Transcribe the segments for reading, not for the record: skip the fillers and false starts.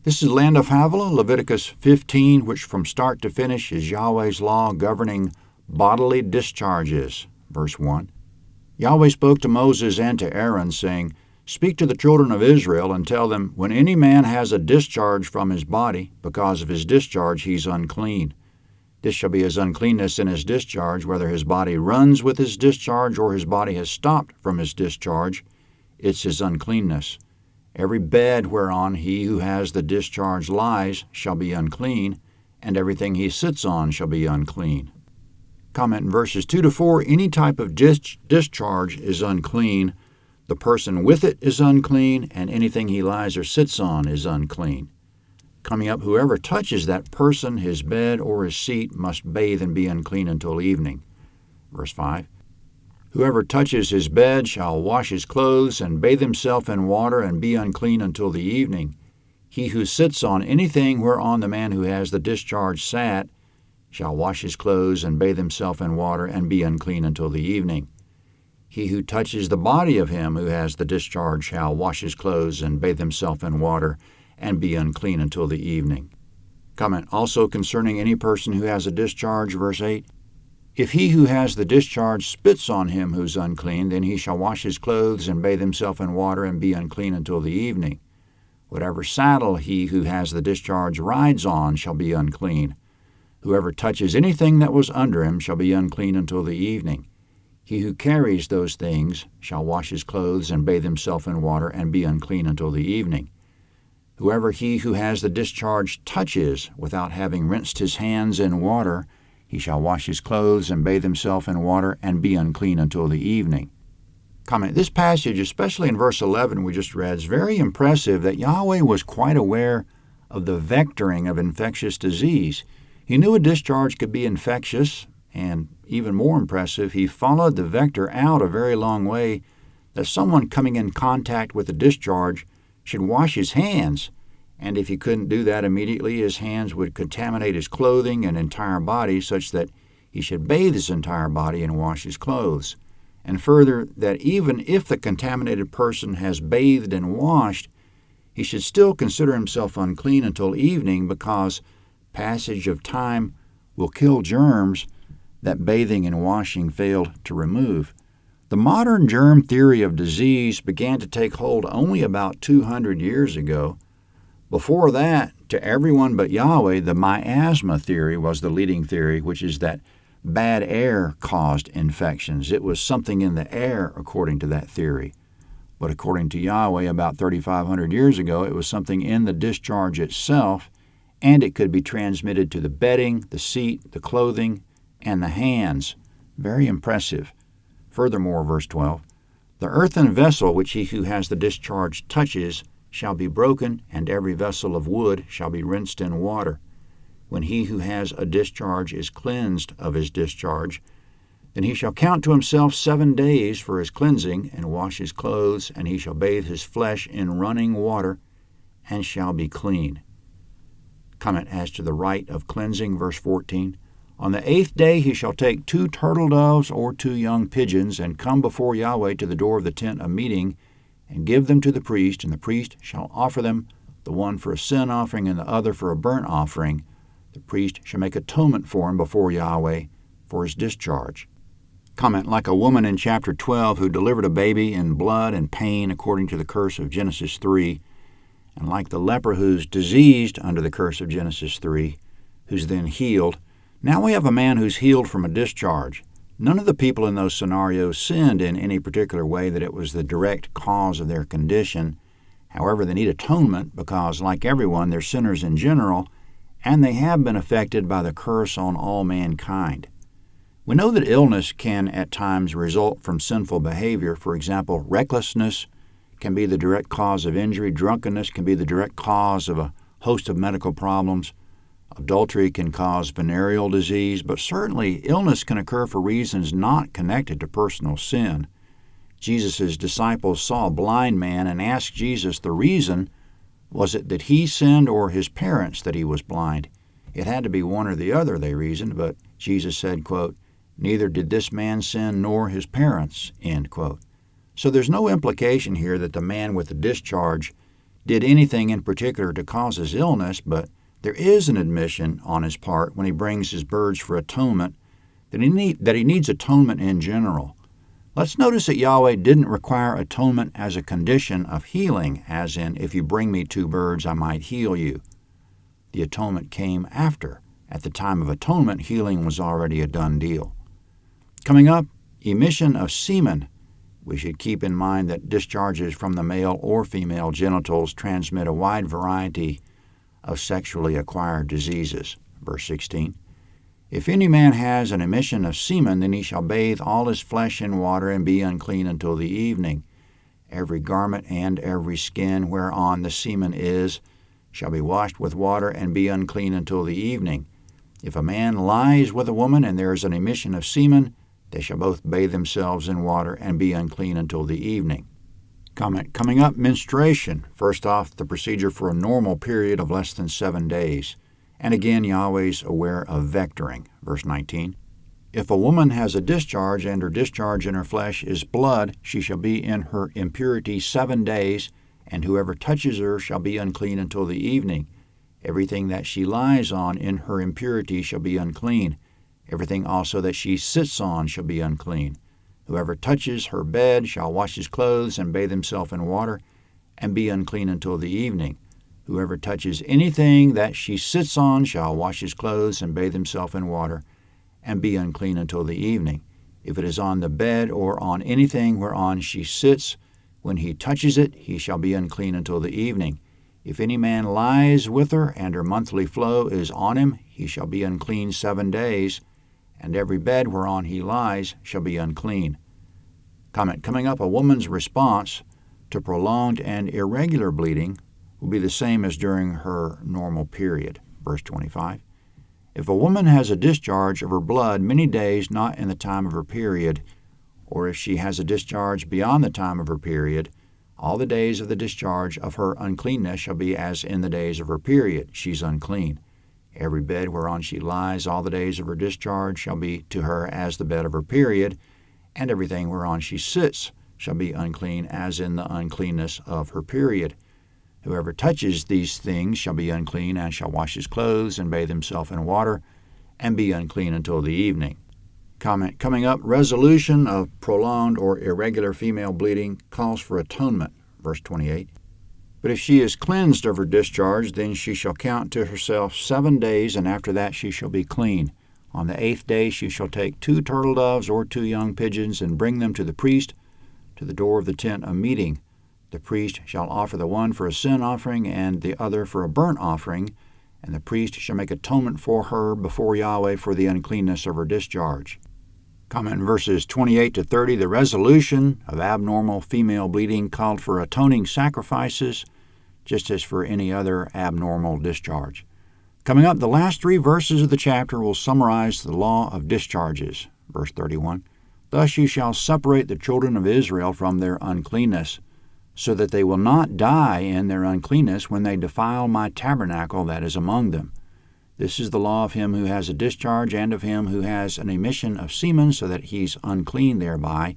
This is Land of Havilah, Leviticus 15, which from start to finish is Yahweh's law governing bodily discharges. Verse 1. Yahweh spoke to Moses and to Aaron, saying, Speak to the children of Israel and tell them, when any man has a discharge from his body, because of his discharge he's unclean. This shall be his uncleanness in his discharge, whether his body runs with his discharge or his body has stopped from his discharge. It's his uncleanness. Every bed whereon he who has the discharge lies shall be unclean, and everything he sits on shall be unclean. Comment in verses 2 to 4, any type of discharge is unclean. The person with it is unclean, and anything he lies or sits on is unclean. Coming up, whoever touches that person, his bed, or his seat must bathe and be unclean until evening. Verse 5. Whoever touches his bed shall wash his clothes and bathe himself in water and be unclean until the evening. He who sits on anything whereon the man who has the discharge sat shall wash his clothes and bathe himself in water and be unclean until the evening. He who touches the body of him who has the discharge shall wash his clothes and bathe himself in water and be unclean until the evening. Comment also concerning any person who has a discharge, verse 8. If he who has the discharge spits on him who's unclean, then he shall wash his clothes and bathe himself in water and be unclean until the evening. Whatever saddle he who has the discharge rides on shall be unclean. Whoever touches anything that was under him shall be unclean until the evening. He who carries those things shall wash his clothes and bathe himself in water and be unclean until the evening. Whoever he who has the discharge touches without having rinsed his hands in water, he shall wash his clothes and bathe himself in water and be unclean until the evening. Comment, this passage, especially in verse 11 we just read, is very impressive that Yahweh was quite aware of the vectoring of infectious disease. He knew a discharge could be infectious, and even more impressive, he followed the vector out a very long way, that someone coming in contact with the discharge should wash his hands, and if he couldn't do that immediately, his hands would contaminate his clothing and entire body, such that he should bathe his entire body and wash his clothes. And further, that even if the contaminated person has bathed and washed, he should still consider himself unclean until evening, because passage of time will kill germs that bathing and washing failed to remove. The modern germ theory of disease began to take hold only about 200 years ago. Before that, to everyone but Yahweh, the miasma theory was the leading theory, which is that bad air caused infections. It was something in the air, according to that theory. But according to Yahweh, about 3,500 years ago, it was something in the discharge itself, and it could be transmitted to the bedding, the seat, the clothing, and the hands. Very impressive. Furthermore, verse 12, the earthen vessel which he who has the discharge touches shall be broken, and every vessel of wood shall be rinsed in water. When he who has a discharge is cleansed of his discharge, then he shall count to himself 7 days for his cleansing, and wash his clothes, and he shall bathe his flesh in running water, and shall be clean. Comment as to the rite of cleansing, verse 14. On the 8th day he shall take 2 turtle doves or 2 young pigeons, and come before Yahweh to the door of the tent of meeting, and give them to the priest, and the priest shall offer them, the one for a sin offering and the other for a burnt offering. The priest shall make atonement for him before Yahweh for his discharge. Comment, like a woman in chapter 12 who delivered a baby in blood and pain according to the curse of Genesis 3, and like the leper who's diseased under the curse of Genesis 3, who's then healed, now we have a man who's healed from a discharge. None of the people in those scenarios sinned in any particular way that it was the direct cause of their condition. However, they need atonement because, like everyone, they're sinners in general, and they have been affected by the curse on all mankind. We know that illness can at times result from sinful behavior. For example, recklessness can be the direct cause of injury. Drunkenness can be the direct cause of a host of medical problems. Adultery can cause venereal disease, but certainly illness can occur for reasons not connected to personal sin. Jesus' disciples saw a blind man and asked Jesus the reason. Was it that he sinned or his parents that he was blind? It had to be one or the other, they reasoned, but Jesus said, quote, neither did this man sin nor his parents, end quote. So there's no implication here that the man with the discharge did anything in particular to cause his illness, but there is an admission on his part when he brings his birds for atonement that he needs atonement in general. Let's notice that Yahweh didn't require atonement as a condition of healing, as in, if you bring me 2 birds, I might heal you. The atonement came after. At the time of atonement, healing was already a done deal. Coming up, emission of semen. We should keep in mind that discharges from the male or female genitals transmit a wide variety of sexually acquired diseases. Verse 16. If any man has an emission of semen, then he shall bathe all his flesh in water and be unclean until the evening. Every garment and every skin whereon the semen is shall be washed with water and be unclean until the evening. If a man lies with a woman and there is an emission of semen, they shall both bathe themselves in water and be unclean until the evening. Comment. Coming up, menstruation. First off, the procedure for a normal period of less than 7 days. And again, Yahweh's aware of vectoring. Verse 19. If a woman has a discharge, and her discharge in her flesh is blood, she shall be in her impurity 7 days, and whoever touches her shall be unclean until the evening. Everything that she lies on in her impurity shall be unclean. Everything also that she sits on shall be unclean. Whoever touches her bed shall wash his clothes and bathe himself in water, and be unclean until the evening. Whoever touches anything that she sits on shall wash his clothes and bathe himself in water, and be unclean until the evening. If it is on the bed or on anything whereon she sits, when he touches it, he shall be unclean until the evening. If any man lies with her, and her monthly flow is on him, he shall be unclean 7 days, and every bed whereon he lies shall be unclean. Comment. Coming up, a woman's response to prolonged and irregular bleeding will be the same as during her normal period. Verse 25. If a woman has a discharge of her blood many days not in the time of her period, or if she has a discharge beyond the time of her period, all the days of the discharge of her uncleanness shall be as in the days of her period. She's unclean. Every bed whereon she lies all the days of her discharge shall be to her as the bed of her period, and everything whereon she sits shall be unclean as in the uncleanness of her period. Whoever touches these things shall be unclean, and shall wash his clothes and bathe himself in water, and be unclean until the evening. Comment. Coming up, resolution of prolonged or irregular female bleeding calls for atonement. Verse 28. But if she is cleansed of her discharge, then she shall count to herself 7 days, and after that she shall be clean. On the 8th day she shall take 2 turtle doves or 2 young pigeons, and bring them to the priest to the door of the tent of meeting. The priest shall offer the one for a sin offering and the other for a burnt offering, and the priest shall make atonement for her before Yahweh for the uncleanness of her discharge. Comment in verses 28 to 30, the resolution of abnormal female bleeding called for atoning sacrifices, just as for any other abnormal discharge. Coming up, the last 3 verses of the chapter will summarize the law of discharges. Verse 31, Thus you shall separate the children of Israel from their uncleanness, so that they will not die in their uncleanness when they defile my tabernacle that is among them. This is the law of him who has a discharge, and of him who has an emission of semen, so that he's unclean thereby,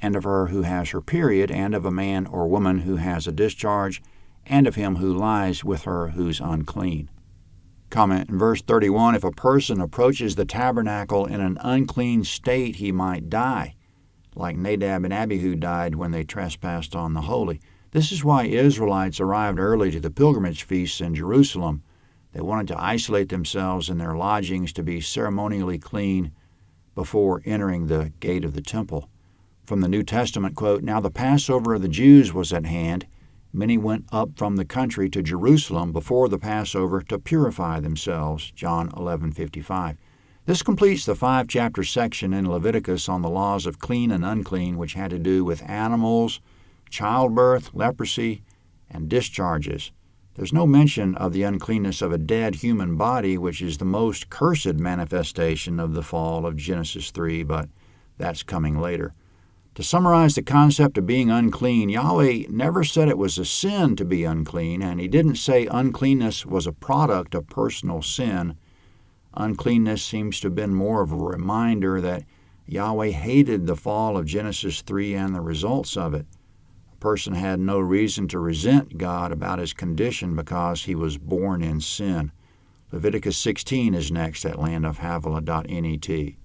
and of her who has her period, and of a man or woman who has a discharge, and of him who lies with her who's unclean. Comment in verse 31, if a person approaches the tabernacle in an unclean state, he might die, like Nadab and Abihu died when they trespassed on the holy. This is why Israelites arrived early to the pilgrimage feasts in Jerusalem. They wanted to isolate themselves in their lodgings to be ceremonially clean before entering the gate of the temple. From the New Testament, quote, Now the Passover of the Jews was at hand. Many went up from the country to Jerusalem before the Passover to purify themselves. John 11:55. This completes the 5-chapter section in Leviticus on the laws of clean and unclean, which had to do with animals, childbirth, leprosy, and discharges. There's no mention of the uncleanness of a dead human body, which is the most cursed manifestation of the fall of Genesis 3, but that's coming later. To summarize the concept of being unclean, Yahweh never said it was a sin to be unclean, and he didn't say uncleanness was a product of personal sin. Uncleanness seems to have been more of a reminder that Yahweh hated the fall of Genesis 3 and the results of it. A person had no reason to resent God about his condition because he was born in sin. Leviticus 16 is next at landofhavilah.net.